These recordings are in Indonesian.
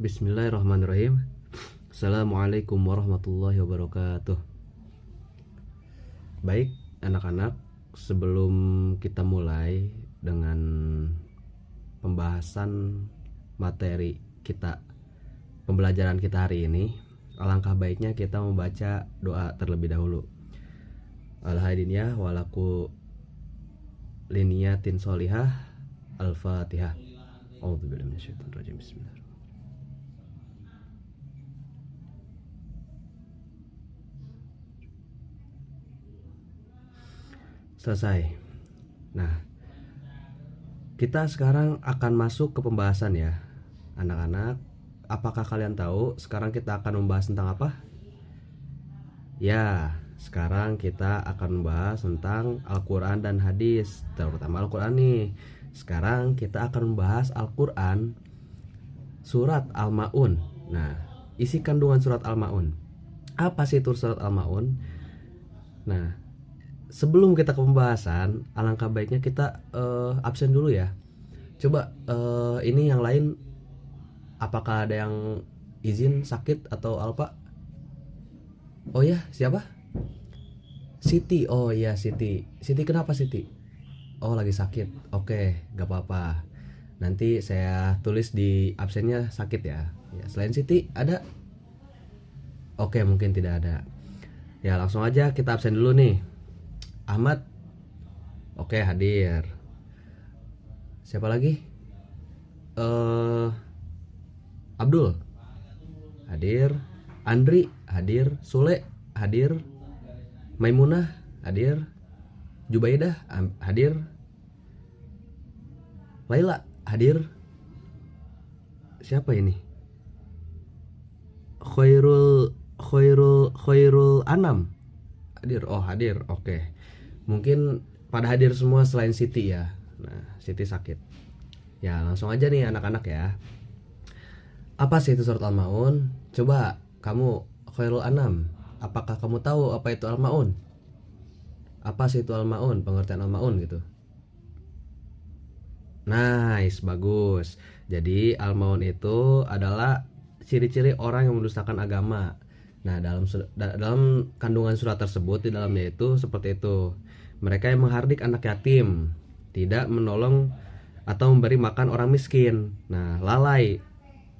Bismillahirrahmanirrahim. Assalamualaikum warahmatullahi wabarakatuh. Baik anak-anak, sebelum kita mulai dengan pembahasan materi kita, pembelajaran kita hari ini, alangkah baiknya kita membaca doa terlebih dahulu. Al-hadiniyah walaku liniyatin solihah. Al-Fatihah. A'udzubillahi minasyaitonir rajim. Bismillah. Selesai. Nah, kita sekarang akan masuk ke pembahasan ya. Anak-anak, apakah kalian tahu sekarang kita akan membahas tentang apa? Ya, sekarang kita akan membahas tentang Al-Quran dan hadis, terutama Al-Quran nih. Sekarang kita akan membahas Al-Quran surat Al-Ma'un. Nah, isi kandungan surat Al-Ma'un. Apa sih itu surat Al-Ma'un? Nah, sebelum kita ke pembahasan, alangkah baiknya kita absen dulu ya. Coba ini yang lain, apakah ada yang izin sakit atau apa? Oh ya, siapa? Siti. Oh iya, Siti. Siti kenapa Siti? Oh lagi sakit. Oke, gak apa-apa. Nanti saya tulis di absennya sakit ya. Ya, selain Siti ada? Oke, mungkin tidak ada. Ya, langsung aja kita absen dulu nih. Ahmad, oke hadir. Siapa lagi? Abdul, hadir. Andri, hadir. Sule, hadir. Maimunah, hadir. Jubaidah, hadir. Laila, hadir. Siapa ini? Khairul Anam, hadir. Oh hadir, oke. Mungkin pada hadir semua selain Siti ya. Nah, Siti sakit. Ya, langsung aja nih anak-anak ya. Apa sih itu surat Al-Ma'un? Coba kamu Khairul Anam, apakah kamu tahu apa itu Al-Ma'un? Apa sih itu Al-Ma'un? Pengertian Al-Ma'un gitu. Nice, bagus. Jadi Al-Ma'un itu adalah ciri-ciri orang yang mendustakan agama. Nah, dalam kandungan surat tersebut di dalamnya itu seperti itu. Mereka yang menghardik anak yatim, tidak menolong atau memberi makan orang miskin. Nah, lalai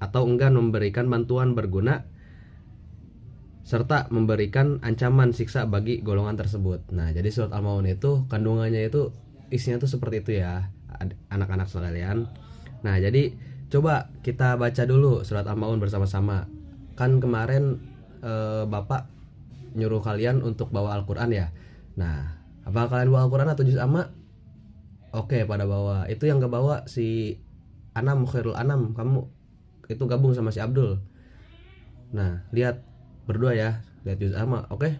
atau enggan memberikan bantuan berguna, serta memberikan ancaman siksa bagi golongan tersebut. Nah, jadi surat Al-Ma'un itu kandungannya itu isinya tuh seperti itu ya, anak-anak sekalian. Nah, jadi coba kita baca dulu surat Al-Ma'un bersama-sama. Kan kemarin Bapak nyuruh kalian untuk bawa Al-Quran ya. Nah, apa kalian bawa Al-Quran atau juz amma? Oke, pada bawa. Itu yang gak bawa si Anam, Khairul Anam. Kamu itu gabung sama si Abdul. Nah, lihat berdua ya. Lihat juz amma, oke?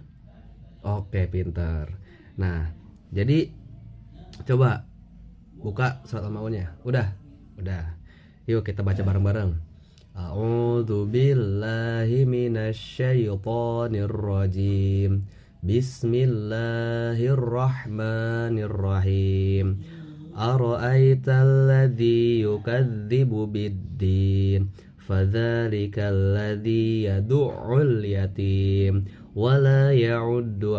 Oke, pinter. Nah, jadi coba buka surat Al-Ma'unnya. Udah. Yuk kita baca bareng-bareng. A'udzu billahi minasyaitonir rajim. Bismillahirrahmanirrahim. Ara'aital ladzi yukadzibu biddin, fadzalika alladzi yad'ul yatim wala yahuddu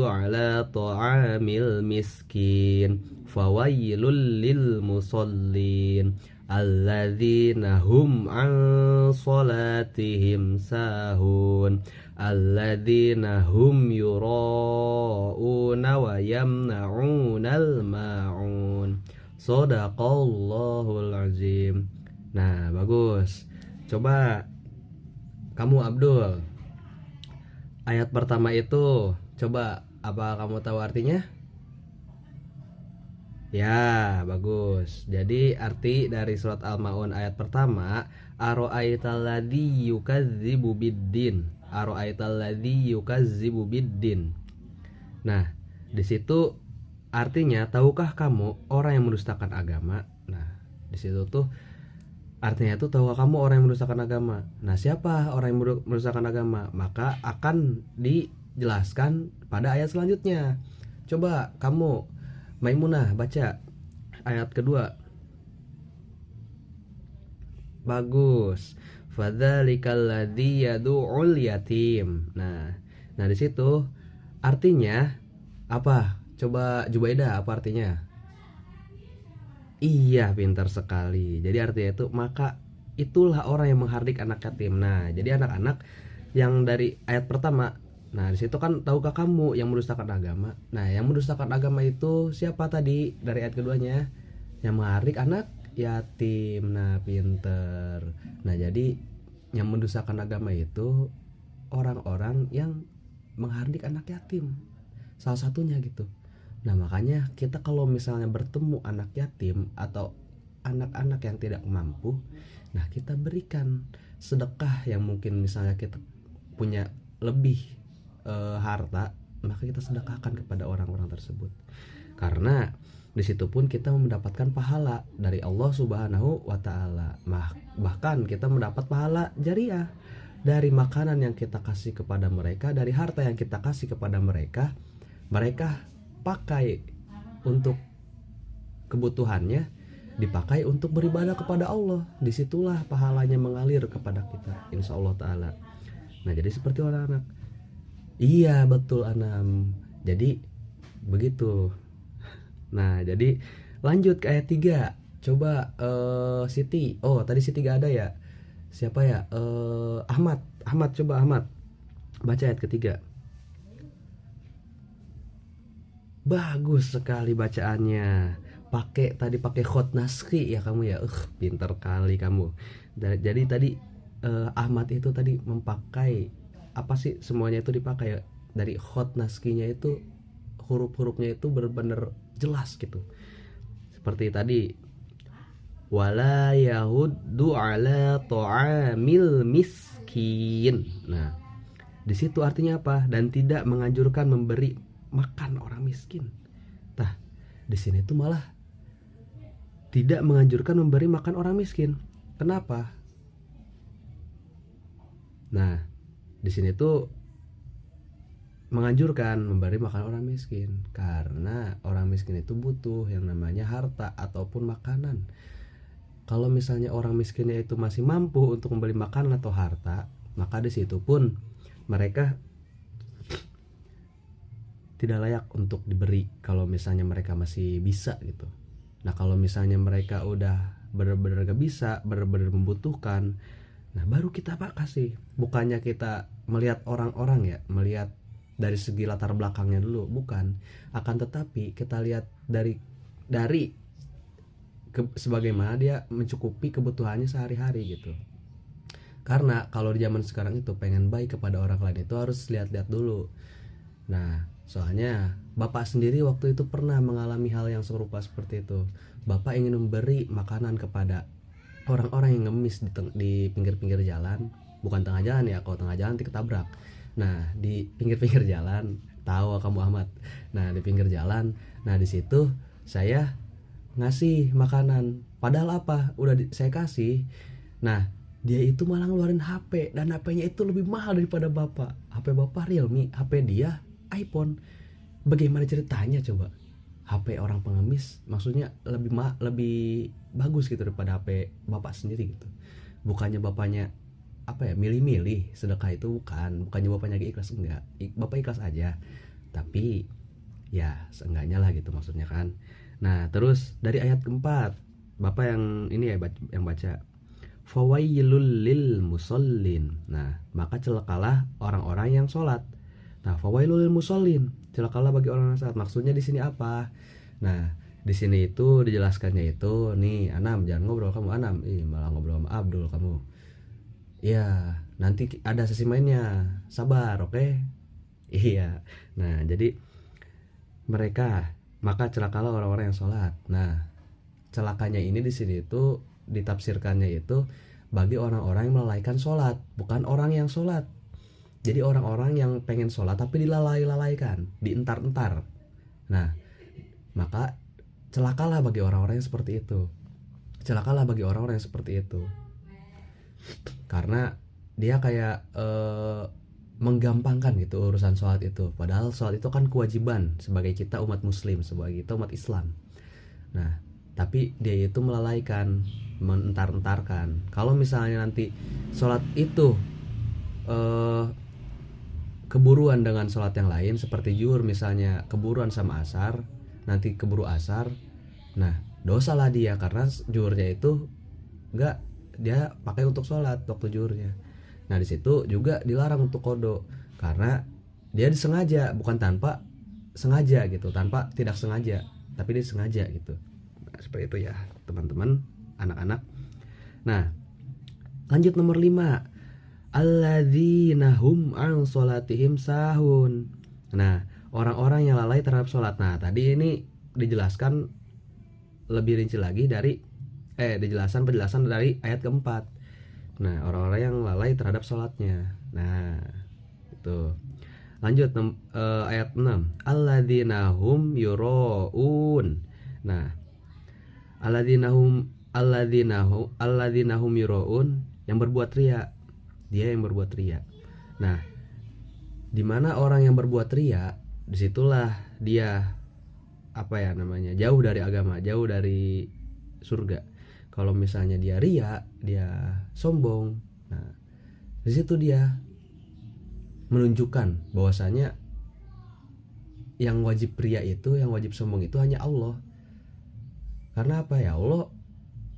ala ta'amil miskin. Fawailul lil musallin alladzina hum an salatihim sahun alladzina hum yura'una wa yamna'unal ma'un. Shadaqallahul azim. Nah, bagus. Coba kamu Abdul, ayat pertama itu coba apa kamu tahu artinya? Ya, bagus. Jadi arti dari surat Al-Ma'un ayat pertama, Aro'aital ladzi yukadzibu biddin. Aro'aital ladzi yukadzibu biddin. Nah, di situ artinya tahukah kamu orang yang mendustakan agama? Nah, di situ tuh artinya tuh tahukah kamu orang yang mendustakan agama? Nah, siapa orang yang mendustakan agama? Maka akan dijelaskan pada ayat selanjutnya. Coba kamu Maimunah baca ayat kedua. Bagus. Fadzalikal ladzi yad'ul yatim. Nah di situ artinya apa? Coba Jubaida, apa artinya? Iya, pintar sekali. Jadi artinya itu maka itulah orang yang menghardik anak yatim. Nah, jadi anak-anak yang dari ayat pertama. Nah, di situ kan tahukah kamu yang mendustakan agama? Nah, yang mendustakan agama itu siapa tadi dari ayat keduanya? Yang menghardik anak yatim. Nah, pinter. Nah, jadi yang mendustakan agama itu orang-orang yang menghardik anak yatim. Salah satunya gitu. Nah, makanya kita kalau misalnya bertemu anak yatim atau anak-anak yang tidak mampu, nah kita berikan sedekah yang mungkin misalnya kita punya lebih harta, maka kita sedekahkan kepada orang-orang tersebut. Karena di situ pun kita mendapatkan pahala dari Allah Subhanahu wa taala. Bahkan kita mendapat pahala jariah dari makanan yang kita kasih kepada mereka, dari harta yang kita kasih kepada mereka. Mereka pakai untuk kebutuhannya, dipakai untuk beribadah kepada Allah. Disitulah pahalanya mengalir kepada kita, insya Allah ta'ala. Nah, jadi seperti anak-anak. Iya, betul Anam. Jadi begitu. Nah, jadi lanjut ke ayat 3. Coba Siti. Oh, tadi Siti gak ada ya. Siapa ya? Ahmad. Coba Ahmad baca ayat ketiga. Bagus sekali bacaannya. Pakai khot naskhi ya kamu ya. Pintar kali kamu. Jadi tadi Ahmad itu tadi memakai apa sih, semuanya itu dipakai ya. Dari khot naskhinya itu huruf-hurufnya itu benar-benar jelas gitu. Seperti tadi wala yahuddu ala ta'amil miskin. Nah, di situ artinya apa? Dan tidak menganjurkan memberi makan orang miskin. Nah, di sini tuh malah tidak menganjurkan memberi makan orang miskin. Kenapa? Nah, di sini tuh menganjurkan memberi makan orang miskin karena orang miskin itu butuh yang namanya harta ataupun makanan. Kalau misalnya orang miskinnya itu masih mampu untuk membeli makanan atau harta, maka di situ pun mereka tidak layak untuk diberi kalau misalnya mereka masih bisa gitu. Nah, kalau misalnya mereka udah benar-benar gak bisa, benar-benar membutuhkan, nah baru kita kasih. Bukannya kita melihat orang-orang ya, melihat dari segi latar belakangnya dulu, bukan. Akan tetapi kita lihat dari sebagaimana dia mencukupi kebutuhannya sehari-hari gitu. Karena kalau di zaman sekarang itu pengen baik kepada orang lain itu harus lihat-lihat dulu. Nah, soalnya Bapak sendiri waktu itu pernah mengalami hal yang serupa seperti itu. Bapak ingin memberi makanan kepada orang-orang yang ngemis di pinggir-pinggir jalan. Bukan tengah jalan ya, kalau tengah jalan ketabrak. Nah, di pinggir-pinggir jalan, tahu kamu Ahmad. Nah, di pinggir jalan. Nah, di situ saya ngasih makanan. Padahal apa? Saya kasih. Nah, dia itu malah ngeluarin HP dan HP-nya itu lebih mahal daripada Bapak. HP Bapak Realme, HP dia iPhone. Bagaimana ceritanya coba? HP orang pengemis maksudnya lebih bagus gitu daripada HP Bapak sendiri gitu. Bukannya Bapaknya apa ya, milih-milih sedekah itu, bukannya Bapaknya ikhlas, enggak. Bapak ikhlas aja. Tapi ya seenggaknya lah gitu maksudnya kan. Nah, terus dari ayat keempat, Bapak yang ini ya yang baca fawailul lil musallin. Nah, maka celakalah orang-orang yang sholat. Nah, fawailul lil musallin, celakalah bagi orang yang sholat. Maksudnya di sini apa? Nah, di sini itu dijelaskannya itu nih, Anam jangan ngobrol kamu Anam. Malah ngobrol sama Abdul kamu. Iya, nanti ada sesi mainnya. Sabar, oke? Iya. Nah, jadi maka celakalah orang-orang yang sholat. Nah, celakanya ini di sini itu ditafsirkannya itu bagi orang-orang yang melalaikan sholat, bukan orang yang sholat. Jadi orang-orang yang pengen sholat tapi dilalaikan, dientar-entar. Nah, maka celakalah bagi orang-orang yang seperti itu. Celakalah bagi orang-orang yang seperti itu. Karena dia kayak menggampangkan gitu urusan sholat itu. Padahal sholat itu kan kewajiban sebagai kita umat muslim, sebagai kita umat Islam. Nah, tapi dia itu melalaikan, menentar-entarkan. Kalau misalnya nanti sholat itu keburuan dengan sholat yang lain seperti zuhur misalnya, keburuan sama asar, nanti keburu asar, nah dosa lah dia karena zuhurnya itu enggak dia pakai untuk sholat waktu zuhurnya. Nah di situ juga dilarang untuk kodo karena dia disengaja, bukan tanpa sengaja gitu, tanpa tidak sengaja tapi dia sengaja gitu. Nah, seperti itu ya teman-teman anak-anak. Nah lanjut nomor 5, alladzina hum an sholatihim sahun. Nah orang-orang yang lalai terhadap sholat. Nah tadi ini dijelaskan lebih rinci lagi dari penjelasan dari ayat keempat. Nah orang-orang yang lalai terhadap sholatnya. Nah itu lanjut ayat 6, alladzina hum yuraun. Nah alladzina hum yuraun, yang berbuat riya, dia yang berbuat riya. Nah di mana orang yang berbuat riya, disitulah dia jauh dari agama, jauh dari surga. Kalau misalnya dia riya, dia sombong, nah di situ dia menunjukkan bahwasanya yang wajib riya itu, yang wajib sombong itu hanya Allah. Karena apa ya, Allah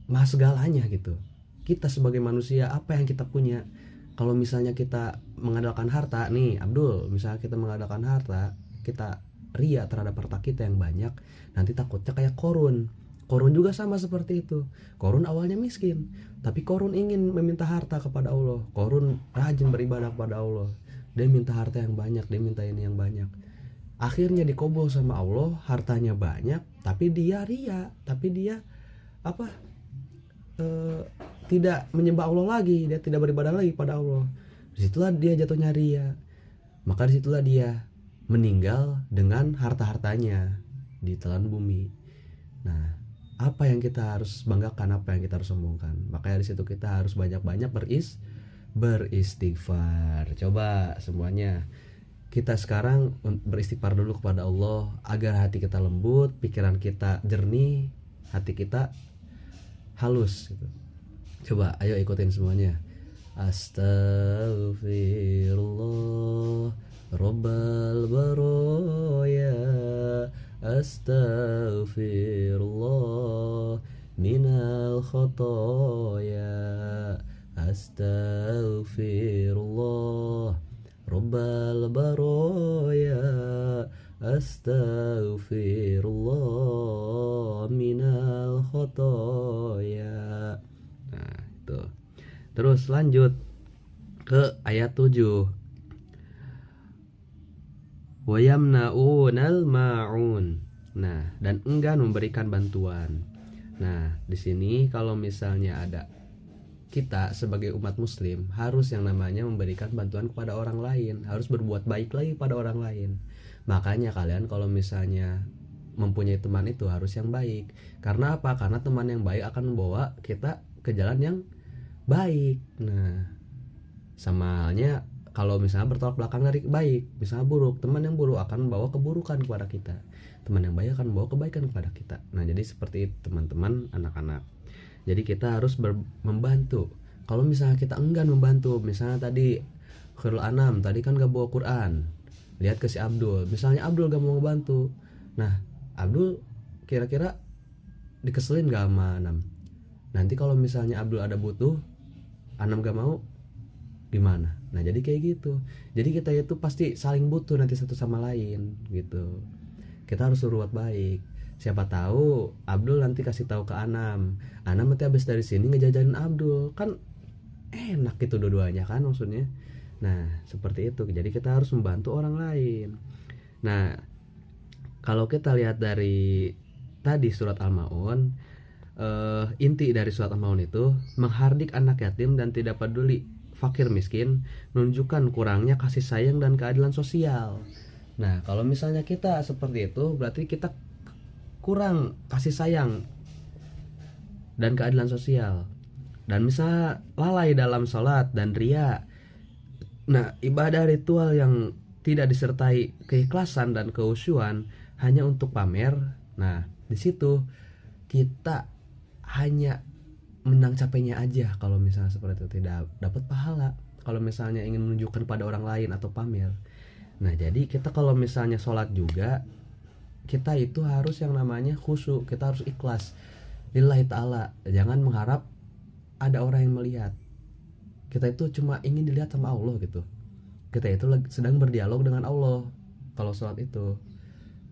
maha segalanya gitu. Kita sebagai manusia apa yang kita punya? Kalau misalnya kita mengandalkan harta nih, Abdul, misalnya kita mengandalkan harta, kita riya terhadap harta kita yang banyak, nanti takutnya kayak Korun. Korun juga sama seperti itu. Korun awalnya miskin, tapi Korun ingin meminta harta kepada Allah. Korun rajin beribadah kepada Allah. Dia minta harta yang banyak, dia minta ini yang banyak. Akhirnya dikabul sama Allah, hartanya banyak, tapi dia riya, tapi dia tidak menyembah Allah lagi, dia tidak beribadah lagi pada Allah. Disitulah dia jatuhnya riya. Maka disitulah dia meninggal dengan harta-hartanya di telan bumi. Nah, apa yang kita harus banggakan, apa yang kita harus sombongkan? Makanya di situ kita harus banyak-banyak beristighfar. Coba semuanya kita sekarang beristighfar dulu kepada Allah agar hati kita lembut, pikiran kita jernih, hati kita halus gitu. Coba ayo ikutin semuanya. Astaghfirullah Rabbal baraya, astaghfirullah minal khotoya, astaghfirullah Rabbal baraya, astaghfirullah minal khotoya. Nah itu. Terus lanjut ke ayat 7, wayamnaunal ma'un. Nah, dan enggan memberikan bantuan. Nah, di sini kalau misalnya ada kita sebagai umat muslim harus yang namanya memberikan bantuan kepada orang lain, harus berbuat baik lagi pada orang lain. Makanya kalian kalau misalnya mempunyai teman itu harus yang baik. Karena apa? Karena teman yang baik akan membawa kita ke jalan yang baik. Nah, sama halnya kalau misalnya bertolak belakang dari baik, misalnya buruk, teman yang buruk akan membawa keburukan kepada kita. Teman yang baik akan membawa kebaikan kepada kita. Nah, jadi seperti itu teman-teman anak-anak. Jadi kita harus membantu. Kalau misalnya kita enggan membantu, misalnya tadi Khairul Anam tadi kan gak bawa Quran, lihat ke si Abdul, misalnya Abdul gak mau ngebantu, nah Abdul kira-kira dikeselin gak sama Anam? Nanti kalau misalnya Abdul ada butuh, Anam gak mau, gimana? Nah jadi kayak gitu. Jadi kita itu pasti saling butuh nanti satu sama lain gitu. Kita harus berbuat baik. Siapa tahu Abdul nanti kasih tahu ke Anam nanti habis dari sini ngejajanin Abdul, kan enak gitu dua-duanya kan maksudnya. Nah seperti itu. Jadi kita harus membantu orang lain. Nah kalau kita lihat dari tadi surat Al-Maun, inti dari surat Al-Maun itu menghardik anak yatim dan tidak peduli fakir miskin, menunjukkan kurangnya kasih sayang dan keadilan sosial. Nah kalau misalnya kita seperti itu berarti kita kurang kasih sayang dan keadilan sosial, dan misalnya lalai dalam sholat dan riya. Nah ibadah ritual yang tidak disertai keikhlasan dan kehusyuan hanya untuk pamer. Nah di situ kita hanya menang capeknya aja kalau misalnya seperti itu, tidak dapat pahala kalau misalnya ingin menunjukkan pada orang lain atau pamer. Nah jadi kita kalau misalnya sholat juga, kita itu harus yang namanya khusyuk, kita harus ikhlas lillahi ta'ala, jangan mengharap ada orang yang melihat. Kita itu cuma ingin dilihat sama Allah gitu, kita itu sedang berdialog dengan Allah kalau sholat itu.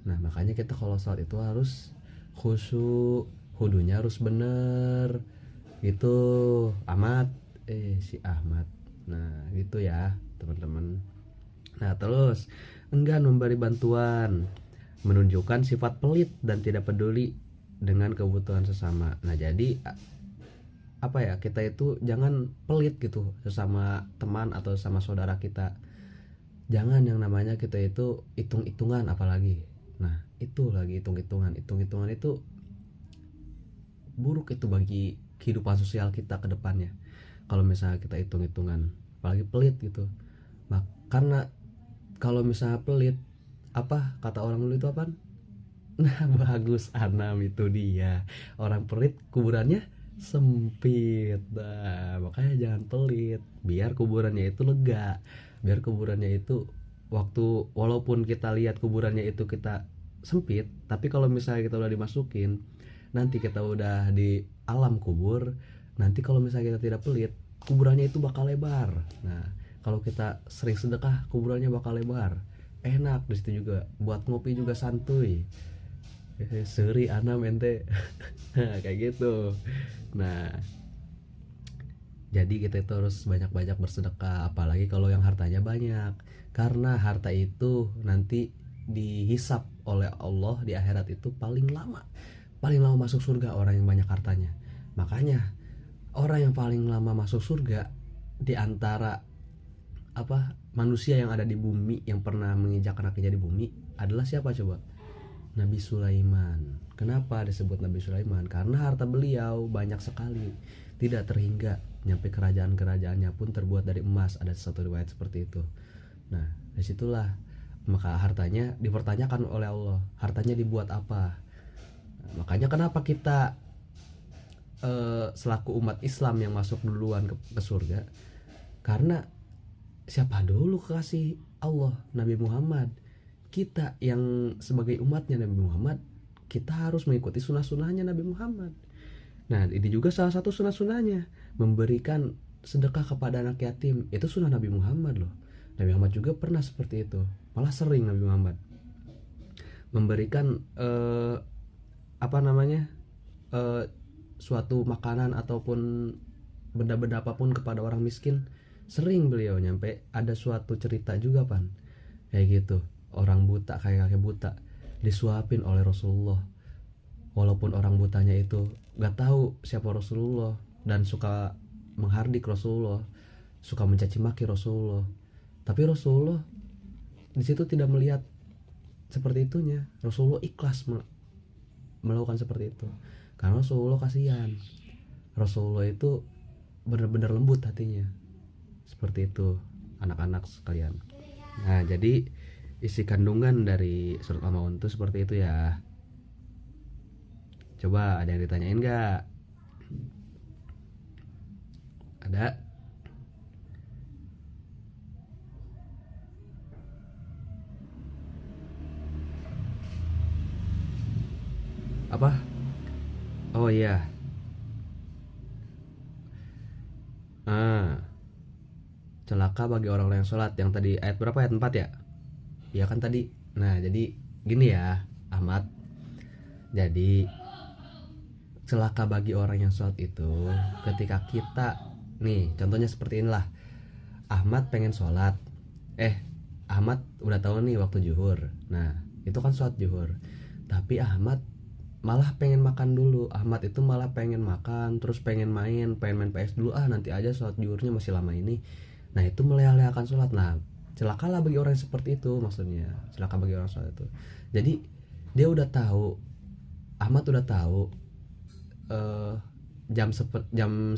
Nah makanya kita kalau sholat itu harus khusyuk, hudunya harus bener gitu. Ahmad, si Ahmad. Nah gitu ya teman-teman. Nah terus enggan memberi bantuan, menunjukkan sifat pelit dan tidak peduli dengan kebutuhan sesama. Nah jadi apa ya, kita itu jangan pelit gitu sesama teman atau sama saudara kita. Jangan yang namanya kita itu hitung-hitungan apalagi. Nah itu lagi hitung-hitungan itu buruk itu bagi kehidupan sosial kita ke depannya. Kalau misalnya kita hitung-hitungan apalagi pelit gitu. Karena kalau misalnya pelit, apa kata orang dulu itu apa? Nah bagus Anam, itu dia, orang pelit kuburannya sempit. Nah makanya jangan pelit, biar kuburannya itu lega, biar kuburannya itu waktu walaupun kita lihat kuburannya itu kita sempit, tapi kalau misalnya kita udah dimasukin, nanti kita udah di alam kubur, nanti kalau misalnya kita tidak pelit, kuburannya itu bakal lebar. Nah kalau kita sering sedekah, kuburannya bakal lebar, enak di situ juga, buat ngopi juga santuy. Seri Anam ente. Kayak gitu. Nah jadi kita itu harus banyak-banyak bersedekah, apalagi kalau yang hartanya banyak, karena harta itu nanti dihisap oleh Allah di akhirat itu paling lama masuk surga orang yang banyak hartanya. Makanya orang yang paling lama masuk surga di antara manusia yang ada di bumi, yang pernah menginjak kakinya di bumi, adalah siapa coba? Nabi Sulaiman. Kenapa disebut Nabi Sulaiman? Karena harta beliau banyak sekali, tidak terhingga, nyampe kerajaan-kerajaannya pun terbuat dari emas, ada satu riwayat seperti itu. Nah disitulah maka hartanya dipertanyakan oleh Allah, hartanya dibuat apa. Nah, makanya kenapa kita selaku umat Islam yang masuk duluan ke surga, karena siapa dulu kasih Allah? Nabi Muhammad. Kita yang sebagai umatnya Nabi Muhammad, kita harus mengikuti sunnah-sunnahnya Nabi Muhammad. Nah ini juga salah satu sunnah-sunnahnya, memberikan sedekah kepada anak yatim, itu sunnah Nabi Muhammad loh. Nabi Muhammad juga pernah seperti itu, malah sering Nabi Muhammad memberikan suatu makanan ataupun benda-benda apapun kepada orang miskin. Sering beliau, nyampe ada suatu cerita juga pan kayak gitu, orang buta, kayak kakek buta, disuapin oleh Rasulullah, walaupun orang butanya itu gak tahu siapa Rasulullah dan suka menghardik Rasulullah, suka mencaci maki Rasulullah, tapi Rasulullah di situ tidak melihat seperti itunya. Rasulullah ikhlas melakukan seperti itu karena Rasulullah kasihan. Rasulullah itu benar-benar lembut hatinya. Seperti itu anak-anak sekalian. Nah jadi isi kandungan dari surat Al-Maun itu seperti itu ya. Coba ada yang ditanyain gak? Ada? Apa? Oh iya. Celaka bagi orang-orang yang sholat, yang tadi ayat berapa, ayat 4 ya? Iya kan tadi. Nah jadi gini ya Ahmad, jadi celaka bagi orang yang sholat itu ketika kita nih, contohnya seperti inilah. Ahmad pengen sholat, Ahmad udah tahu nih waktu zuhur. Nah itu kan sholat zuhur, tapi Ahmad malah pengen makan dulu. Ahmad itu malah pengen makan, terus pengen main PS dulu, nanti aja sholat zuhurnya masih lama ini. Nah itu melelehkan sholat. Nah celakalah bagi orang yang seperti itu, maksudnya celaka bagi orang sholat itu. Jadi dia udah tahu, Ahmad udah tahu jam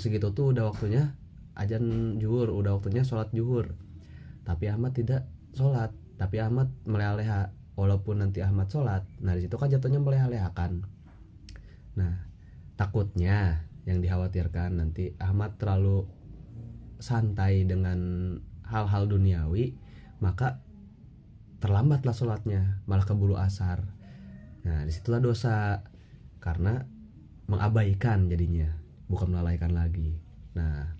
segitu tuh udah waktunya azan zuhur, udah waktunya sholat zuhur, tapi Ahmad tidak sholat, tapi Ahmad meleleh. Walaupun nanti Ahmad sholat, nah disitu kan jatuhnya melelehkan. Nah, takutnya yang dikhawatirkan nanti Ahmad terlalu santai dengan hal-hal duniawi, maka terlambatlah sholatnya, malah keburu asar. Nah, disitulah dosa, karena mengabaikan jadinya, bukan melalaikan lagi. Nah,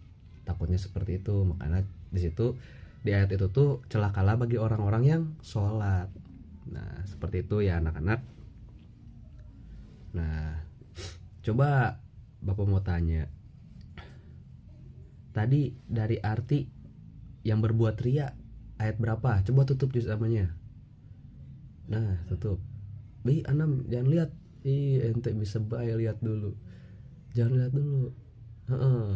takutnya seperti itu. Makanya di situ, di ayat itu tuh celakalah bagi orang-orang yang sholat. Nah, seperti itu ya anak-anak. Nah, coba Bapak mau tanya, tadi dari arti yang berbuat ria ayat berapa? Coba tutup juz amanya. Nah, tutup. Anam, jangan lihat. Ente bisa baik lihat dulu. Jangan lihat dulu. Heeh.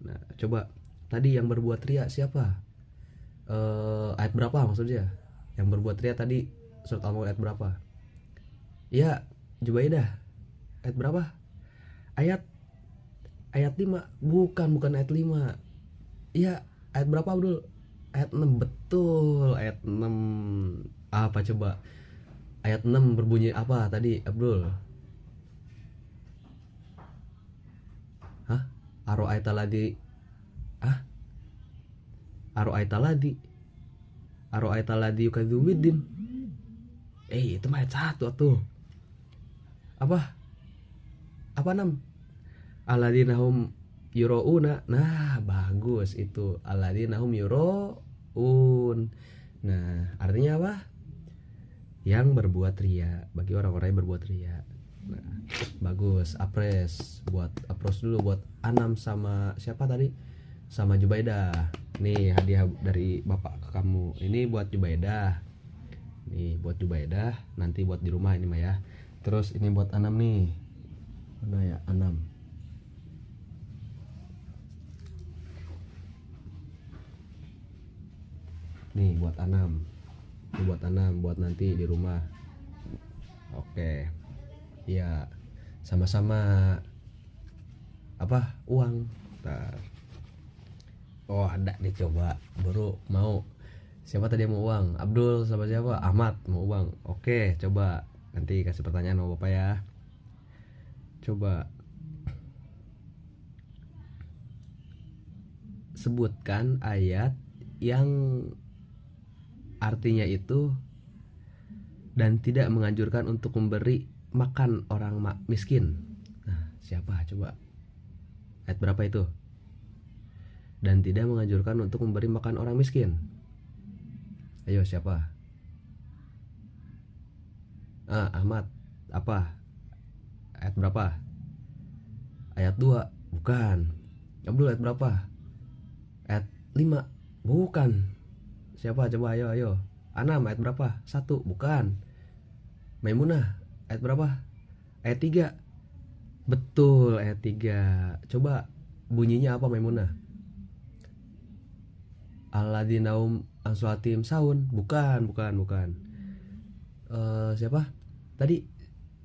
Nah, coba tadi yang berbuat ria siapa? Ayat berapa maksudnya? Yang berbuat ria tadi surat Al-Maun ayat berapa? Ya, Jubaidah. Ayat berapa? Ayat ayat 5. Bukan ayat 5. Iya, ayat berapa Abdul? Ayat 6, betul, ayat 6. Apa coba? Ayat 6 berbunyi apa tadi, Abdul? Hah? Aro'aita ladzi. Hah? Aro'aita ladzi. Aro'aita ladzi yukadzibu biddin. Itu mah ayat 1 tuh. Apa? Apa 6? Alladzina hum yurauna. Nah, bagus itu. Alladzina hum yuraun. Nah, artinya apa? Yang berbuat ria, bagi orang-orang yang berbuat ria. Nah, bagus. Apros dulu buat Anam sama siapa tadi? Sama Jubaidah. Nih hadiah dari Bapak ke kamu. Ini buat Jubaidah. Nih buat Jubaidah, nanti buat di rumah ini mah ya. Terus ini buat Anam nih. Mana ya Anam? Nih buat Anam. Ini buat Anam, buat nanti di rumah. Oke. Ya, sama-sama apa? Uang. Bentar. Oh, ada nih, coba. Baru mau. Siapa tadi yang mau uang? Abdul sama siapa? Ahmad mau uang. Oke, coba. Nanti kasih pertanyaan sama Bapak ya. Coba sebutkan ayat yang artinya itu dan tidak menganjurkan untuk memberi makan orang miskin. Nah, siapa coba? Ayat berapa itu? Dan tidak menganjurkan untuk memberi makan orang miskin. Ayo, siapa? Ahmad. Apa? Ayat berapa? Ayat 2. Bukan. Abdul, ayat berapa? Ayat 5. Bukan. Siapa coba? Ayo. Anam, ayat berapa? 1. Bukan. Maimunah, ayat berapa? Ayat 3. Betul, ayat 3. Coba bunyinya apa Maimunah? Alladzinaum answatim saun. Bukan. Siapa? Tadi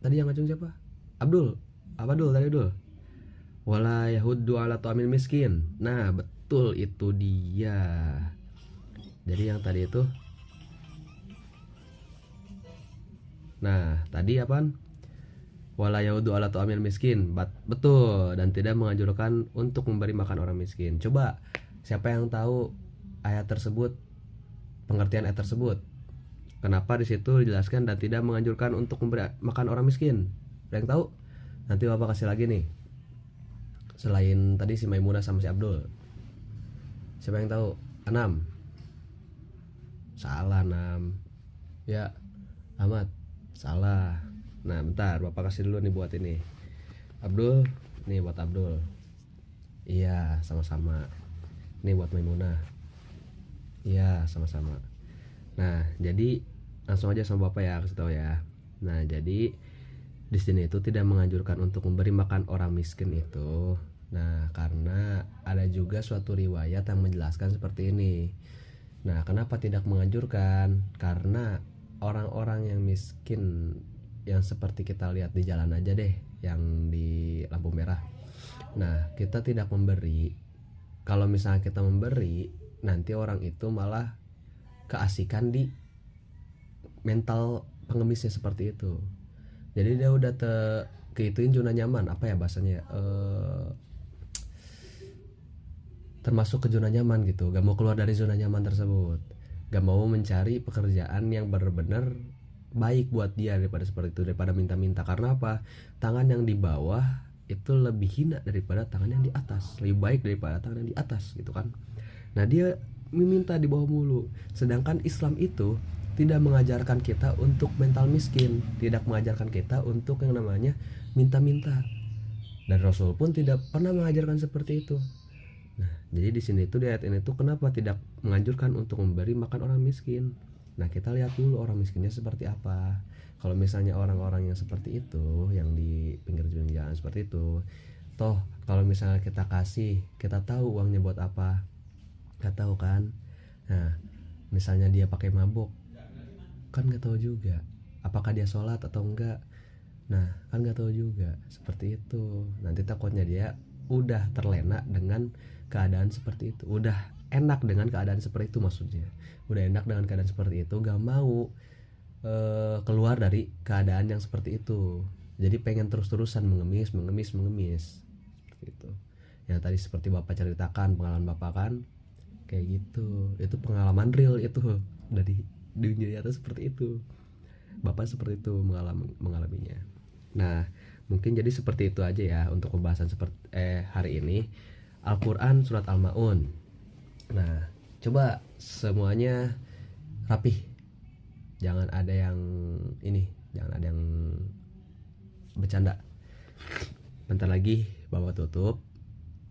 yang ngacung siapa? Abdul. Apa Dul tadi Dul? Wala yahuddu ala ta'amil miskin. Nah, betul itu dia. Jadi yang tadi itu. Nah, tadi apaan? Wala yahuddu ala ta'amil miskin. Betul, dan tidak menganjurkan untuk memberi makan orang miskin. Coba siapa yang tahu ayat tersebut, pengertian ayat tersebut? Kenapa di situ dijelaskan dan tidak menganjurkan untuk memberi makan orang miskin? Ada yang tahu? Nanti Bapak kasih lagi nih. Selain tadi si Maimunah sama si Abdul. Siapa yang tahu? Anam. Salah, Anam. Ya, Ahmad. Salah. Nah, bentar, Bapak kasih dulu nih buat ini. Abdul, nih buat Abdul. Iya, sama-sama. Nih buat Maimunah. Iya, sama-sama. Nah, jadi langsung aja sama Bapak ya, kasih tahu ya. Nah, jadi di sini itu tidak menganjurkan untuk memberi makan orang miskin itu. Nah, karena ada juga suatu riwayat yang menjelaskan seperti ini. Nah, kenapa tidak menganjurkan? Karena orang-orang yang miskin yang seperti kita lihat di jalan aja deh, yang di lampu merah. Nah, kita tidak memberi. Kalau misalnya kita memberi, nanti orang itu malah keasikan di mental pengemisnya seperti itu. Jadi dia udah keituin zona nyaman, apa ya bahasanya ya? Termasuk ke zona nyaman gitu, gak mau keluar dari zona nyaman tersebut, gak mau mencari pekerjaan yang benar-benar baik buat dia daripada seperti itu, daripada minta-minta. Karena apa? Tangan yang di bawah itu lebih hina daripada tangan yang di atas, lebih baik daripada tangan yang di atas gitu kan. Nah dia meminta di bawah mulu, sedangkan Islam itu tidak mengajarkan kita untuk mental miskin, tidak mengajarkan kita untuk yang namanya minta-minta, dan Rasul pun tidak pernah mengajarkan seperti itu. Nah, jadi di sini tuh di ayat ini tuh kenapa tidak menganjurkan untuk memberi makan orang miskin. Nah, kita lihat dulu orang miskinnya seperti apa. Kalau misalnya orang-orang yang seperti itu, yang di pinggir jalan seperti itu, toh kalau misalnya kita kasih, kita tahu uangnya buat apa, nggak tahu kan. Nah, misalnya dia pakai mabuk, kan nggak tahu juga apakah dia sholat atau enggak. Nah, kan nggak tahu juga seperti itu. Nanti takutnya dia udah terlena dengan keadaan seperti itu, udah enak dengan keadaan seperti itu, maksudnya udah enak dengan keadaan seperti itu, gak mau keluar dari keadaan yang seperti itu. Jadi pengen terus-terusan mengemis seperti itu. Yang tadi seperti bapak ceritakan pengalaman bapak kan, kayak gitu. Itu pengalaman real itu dari dunia nyata seperti itu. Bapak seperti itu mengalaminya. Nah, mungkin jadi seperti itu aja ya untuk pembahasan seperti hari ini Al-Quran surat Al-Ma'un. Nah, coba semuanya rapih, jangan ada yang jangan ada yang bercanda. Bentar lagi bapak tutup.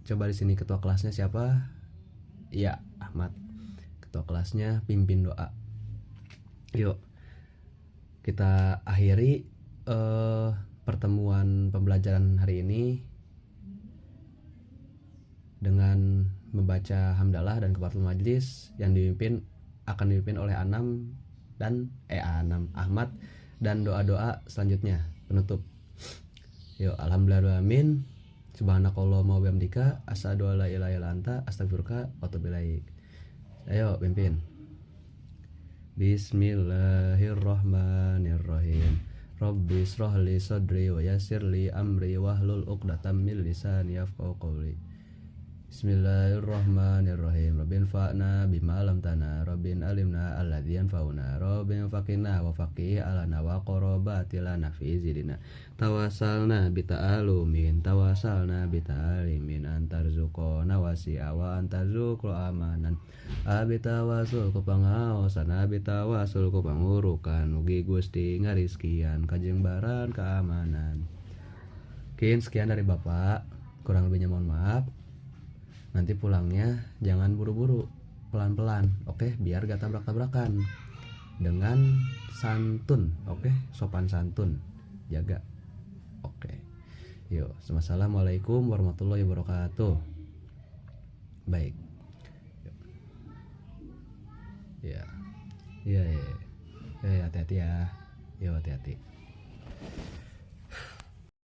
Coba di sini ketua kelasnya siapa? Iya, Ahmad. Ketua kelasnya pimpin doa. Yuk, kita akhiri pertemuan pembelajaran hari ini dengan membaca hamdalah dan kafaratul majlis yang akan dipimpin oleh Anam dan Ahmad, dan doa-doa selanjutnya penutup. Yuk, alhamdulillahirabbil alamin. Subhanakallahumma wa bihamdika asyhadu an la ilaha illa anta astaghfiruka wa atubu ilaik. Ayo pimpin. Bismillahirrahmanirrahim. Rabbi shrahli sadri wa yassirli amri wahlul 'uqdatam min lisani yafqahu qawli. Bismillahirrahmanirrahim. Rabbin fa'na bima lamtana, Rabbin alimna alladzi yanfa'una, Rabbin faqina wa faqih alana wa qarabatilana fi zidina. Tawassalna bita'alumin, tawassalna bita'alimin, antarzuqona wasi'a wa antarzuqul amanan. Abitawasul ku pangaosan, abitawasul ku pangurukan, ugi Gusti ngarizkian kajembaran keamanan. Mungkin sekian dari Bapak, kurang lebihnya mohon maaf. Nanti pulangnya jangan buru-buru, pelan-pelan, oke? Biar gak tabrak-tabrakan. Dengan santun, oke? Sopan santun, jaga, oke? Yuk, assalamualaikum warahmatullahi wabarakatuh. Baik. Ya, ya, hati-hati ya. Yuk, hati-hati.